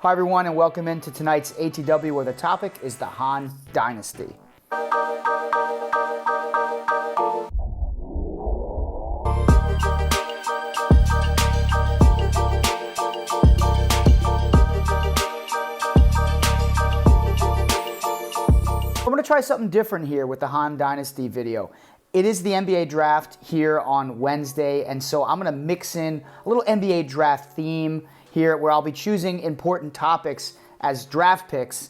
Hi everyone, and welcome into tonight's ATW, where the topic is the Han Dynasty. I'm going to try something different here with the Han Dynasty video. It is the NBA draft here on Wednesday, and so I'm going to mix in a little NBA draft theme here where I'll be choosing important topics as draft picks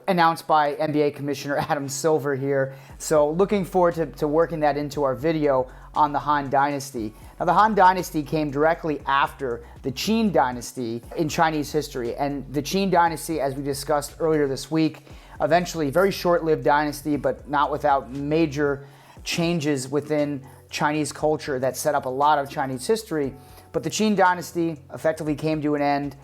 announced by NBA Commissioner Adam Silver here. So looking forward to working that into our video on the Han Dynasty. Now, the Han Dynasty came directly after the Qin Dynasty in Chinese history, and the Qin Dynasty, as we discussed earlier this week, eventually very short-lived dynasty, but not without major changes within Chinese culture that set up a lot of Chinese history. But the Qin Dynasty effectively came to an end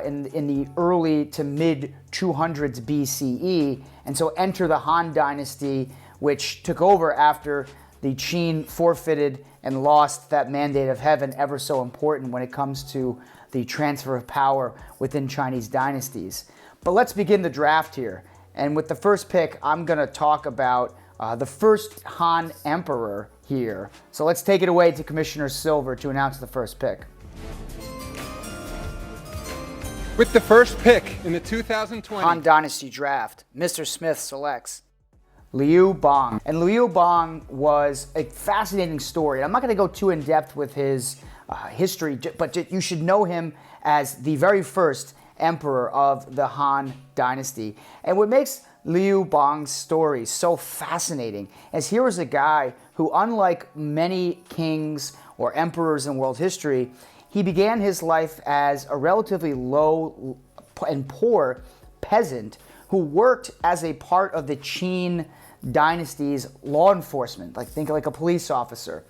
in the early to mid 200s BCE, and so enter the Han Dynasty, which took over after the Qin forfeited and lost that mandate of heaven, ever so important when it comes to the transfer of power within Chinese dynasties. But let's begin the draft here. And with the first pick, I'm going to talk about the first Han emperor here. So let's take it away to Commissioner Silver to announce the first pick. With the first pick in the 2020 Han Dynasty draft, Mr. Smith selects Liu Bang. And Liu Bang was a fascinating story. I'm not going to go too in depth with his history, but you should know him as the very first emperor of the Han Dynasty. And what makes Liu Bang's story so fascinating is here was a guy who, unlike many kings or emperors in world history, he began his life as a relatively low and poor peasant who worked as a part of the Qin Dynasty's law enforcement, think like a police officer.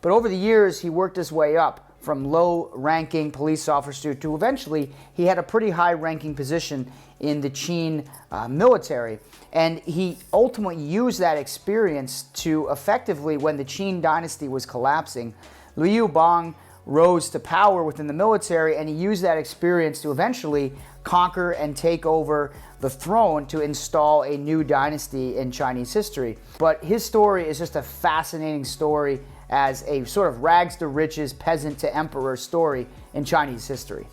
But over the years, he worked his way up from low-ranking police officer to eventually he had a pretty high-ranking position in the Qin military. And he ultimately used that experience to effectively, when the Qin dynasty was collapsing, Liu Bang rose to power within the military, and he used that experience to eventually conquer and take over the throne to install a new dynasty in Chinese history. But his story is just a fascinating story as a sort of rags to riches, peasant to emperor story in Chinese history.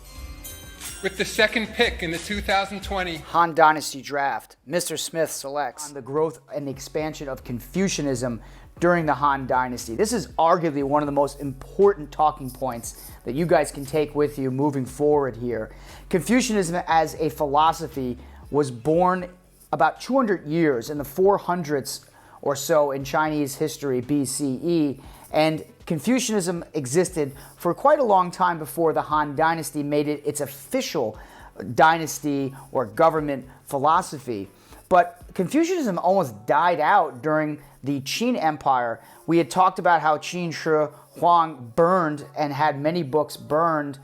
With the second pick in the 2020 Han Dynasty draft, Mr. Smith selects on the growth and the expansion of Confucianism during the Han Dynasty. This is arguably one of the most important talking points that you guys can take with you moving forward here. Confucianism as a philosophy was born about 200 years in the 400s or so in Chinese history, BCE, and Confucianism existed for quite a long time before the Han Dynasty made it its official dynasty or government philosophy. But Confucianism almost died out during the Qin Empire. We had talked about how Qin Shi Huang burned and had many books burned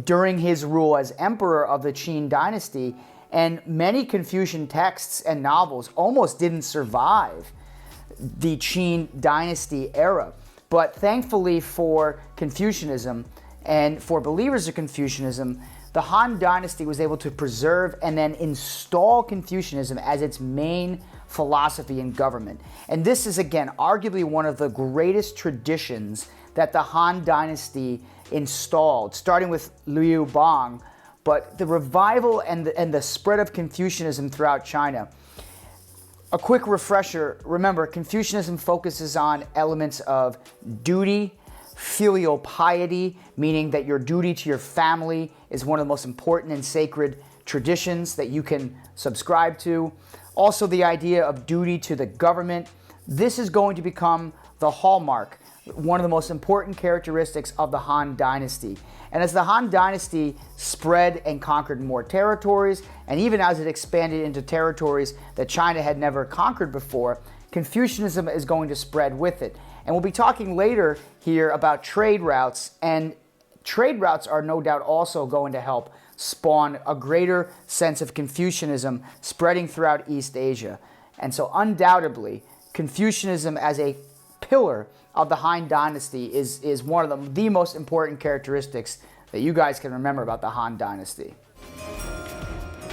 during his rule as emperor of the Qin Dynasty, and many Confucian texts and novels almost didn't survive the Qin Dynasty era. But thankfully for Confucianism and for believers of Confucianism, the Han Dynasty was able to preserve and then install Confucianism as its main philosophy in government. And this is, again, arguably one of the greatest traditions that the Han Dynasty installed, starting with Liu Bang. But the revival and the spread of Confucianism throughout China. A quick refresher, remember, Confucianism focuses on elements of duty, filial piety, meaning that your duty to your family is one of the most important and sacred traditions that you can subscribe to. Also, the idea of duty to the government. This is going to become the hallmark, one of the most important characteristics of the Han Dynasty. And as the Han Dynasty spread and conquered more territories, and even as it expanded into territories that China had never conquered before, Confucianism is going to spread with it. And we'll be talking later here about trade routes, and trade routes are no doubt also going to help spawn a greater sense of Confucianism spreading throughout East Asia. And so undoubtedly, Confucianism as a pillar of the Han Dynasty is one of the most important characteristics that you guys can remember about the Han Dynasty.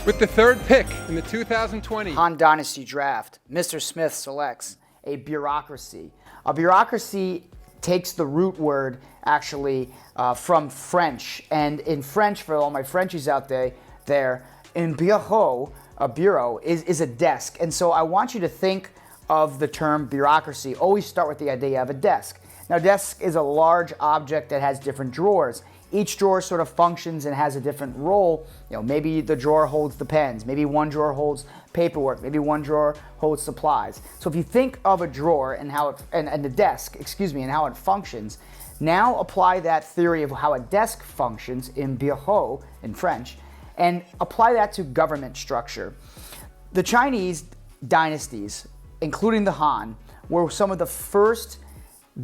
With the third pick in the 2020 Han Dynasty draft, Mr. Smith selects a bureaucracy. A bureaucracy takes the root word actually from French, and in French, for all my Frenchies out there, un bureau, a bureau, is a desk. And so I want you to think of the term bureaucracy. Always start with the idea of a desk. Now, desk is a large object that has different drawers. Each drawer sort of functions and has a different role. Maybe the drawer holds the pens. Maybe one drawer holds paperwork. Maybe one drawer holds supplies. So if you think of a drawer and how it, and the desk, and how it functions, now apply that theory of how a desk functions in bureau in French, and apply that to government structure. The Chinese dynasties, including the Han, were some of the first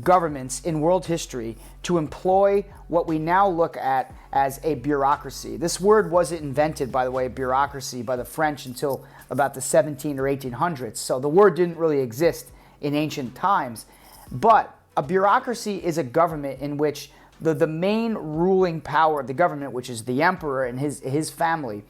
governments in world history to employ what we now look at as a bureaucracy. This word wasn't invented, by the way, bureaucracy, by the French until about the 17 or 1800s. So the word didn't really exist in ancient times. But a bureaucracy is a government in which the main ruling power of the government, which is the emperor and his family,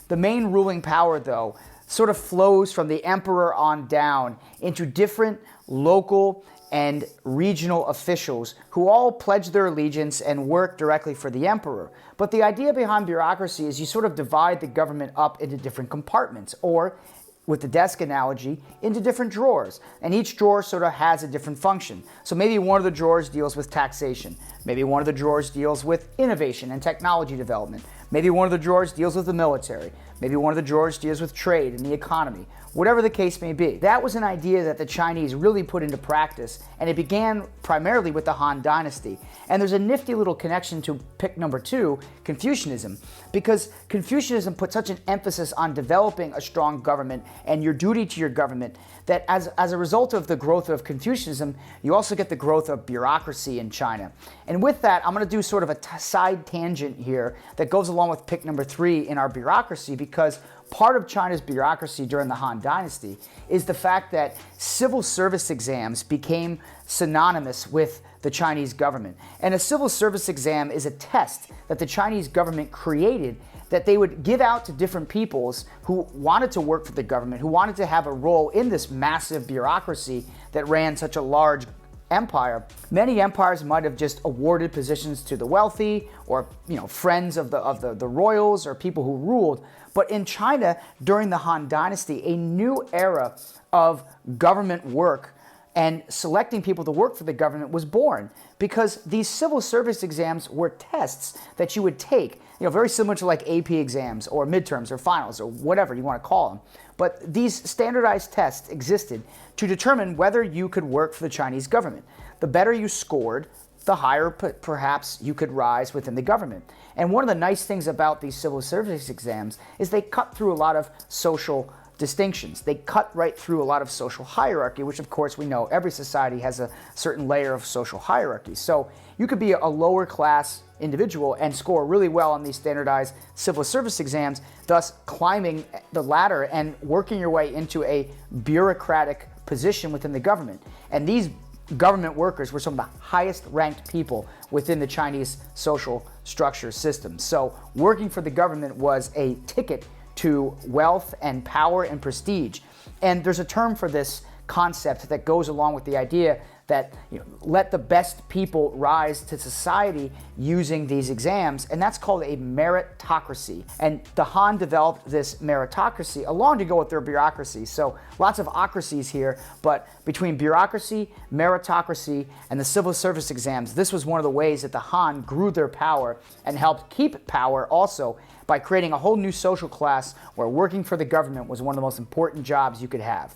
the main ruling power, though, sort of flows from the emperor on down into different local and regional officials who all pledge their allegiance and work directly for the emperor. But the idea behind bureaucracy is you sort of divide the government up into different compartments, or with the desk analogy, into different drawers. And each drawer sort of has a different function. So maybe one of the drawers deals with taxation. Maybe one of the drawers deals with innovation and technology development. Maybe one of the drawers deals with the military. Maybe one of the drawers deals with trade and the economy. Whatever the case may be. That was an idea that the Chinese really put into practice, and it began primarily with the Han Dynasty. And there's a nifty little connection to pick number 2, Confucianism, because Confucianism put such an emphasis on developing a strong government and your duty to your government that as a result of the growth of Confucianism, you also get the growth of bureaucracy in China. And with that, I'm going to do sort of a side tangent here that goes along with pick number 3 in our bureaucracy, because part of China's bureaucracy during the Han Dynasty is the fact that civil service exams became synonymous with the Chinese government. And a civil service exam is a test that the Chinese government created that they would give out to different peoples who wanted to work for the government, who wanted to have a role in this massive bureaucracy that ran such a large empire. Many empires might have just awarded positions to the wealthy or friends of the royals or people who ruled. But in China, during the Han Dynasty, a new era of government work and selecting people to work for the government was born, because these civil service exams were tests that you would take, very similar to like AP exams or midterms or finals or whatever you want to call them. But these standardized tests existed to determine whether you could work for the Chinese government. The better you scored, the higher perhaps you could rise within the government. And one of the nice things about these civil service exams is they cut through a lot of social distinctions. They cut right through a lot of social hierarchy, which of course we know every society has a certain layer of social hierarchy. So you could be a lower class individual and score really well on these standardized civil service exams, thus climbing the ladder and working your way into a bureaucratic position within the government. And these government workers were some of the highest ranked people within the Chinese social structure system. So working for the government was a ticket to wealth and power and prestige. And there's a term for this concept that goes along with the idea that let the best people rise to society using these exams, and that's called a meritocracy. And the Han developed this meritocracy along to go with their bureaucracy. So lots of ocracies here, but between bureaucracy, meritocracy, and the civil service exams, this was one of the ways that the Han grew their power and helped keep power also by creating a whole new social class where working for the government was one of the most important jobs you could have.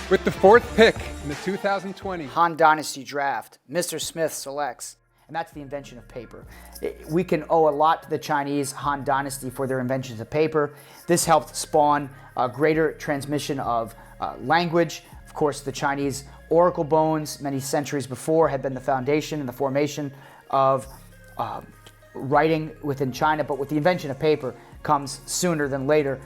With the fourth pick in the 2020 Han Dynasty draft, Mr. Smith selects, and that's the invention of paper. We can owe a lot to the Chinese Han Dynasty for their inventions of paper. This helped spawn a greater transmission of language. Of course, the Chinese oracle bones many centuries before had been the foundation and the formation of writing within China, but with the invention of paper comes sooner than later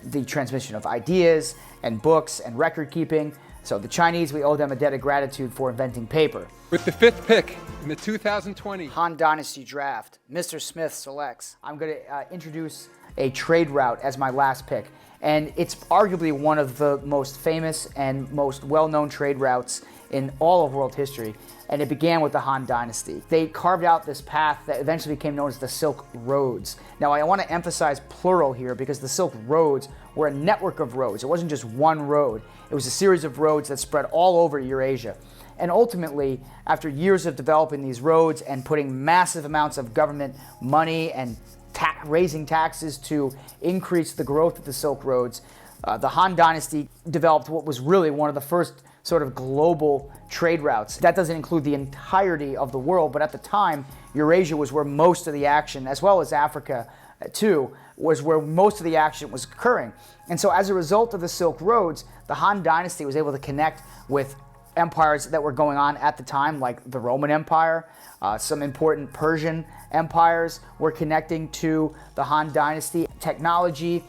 the transmission of ideas and books and record keeping. So the Chinese, we owe them a debt of gratitude for inventing paper. With the 5th pick in the 2020 Han Dynasty Draft, Mr. Smith selects. I'm going to introduce a trade route as my last pick. And it's arguably one of the most famous and most well-known trade routes in all of world history. And it began with the Han Dynasty. They carved out this path that eventually became known as the Silk Roads. Now, I want to emphasize plural here because the Silk Roads were a network of roads. It wasn't just one road. It was a series of roads that spread all over Eurasia. And ultimately, after years of developing these roads and putting massive amounts of government money and raising taxes to increase the growth of the Silk Roads, the Han Dynasty developed what was really one of the first sort of global trade routes. That doesn't include the entirety of the world, but at the time, Eurasia was where most of the action, as well as Africa too, was where most of the action was occurring. And so as a result of the Silk Roads, the Han Dynasty was able to connect with empires that were going on at the time, like the Roman Empire. Some important Persian empires were connecting to the Han Dynasty. Technology,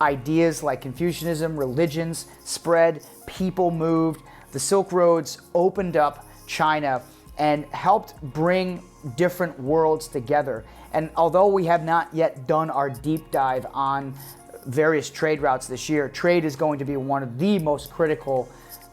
ideas like Confucianism, religions spread, people moved. The Silk Roads opened up China and helped bring different worlds together. And although we have not yet done our deep dive on various trade routes this year, trade is going to be one of the most critical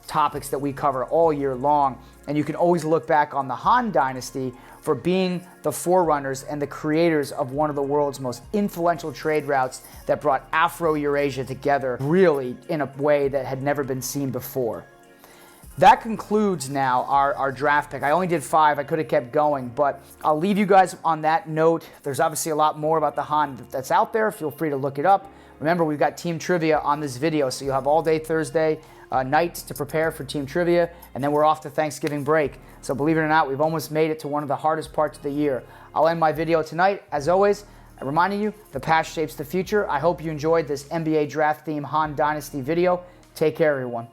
topics that we cover all year long. And you can always look back on the Han Dynasty for being the forerunners and the creators of one of the world's most influential trade routes that brought Afro-Eurasia together really in a way that had never been seen before. That concludes now our draft pick. I only did 5. I could have kept going, but I'll leave you guys on that note. There's obviously a lot more about the Han that's out there. Feel free to look it up. Remember, we've got team trivia on this video, so you'll have all day Thursday night to prepare for team trivia, and then we're off to Thanksgiving break. So believe it or not, we've almost made it to one of the hardest parts of the year. I'll end my video tonight, as always, reminding you, the past shapes the future. I hope you enjoyed this NBA draft theme Han Dynasty video. Take care, everyone.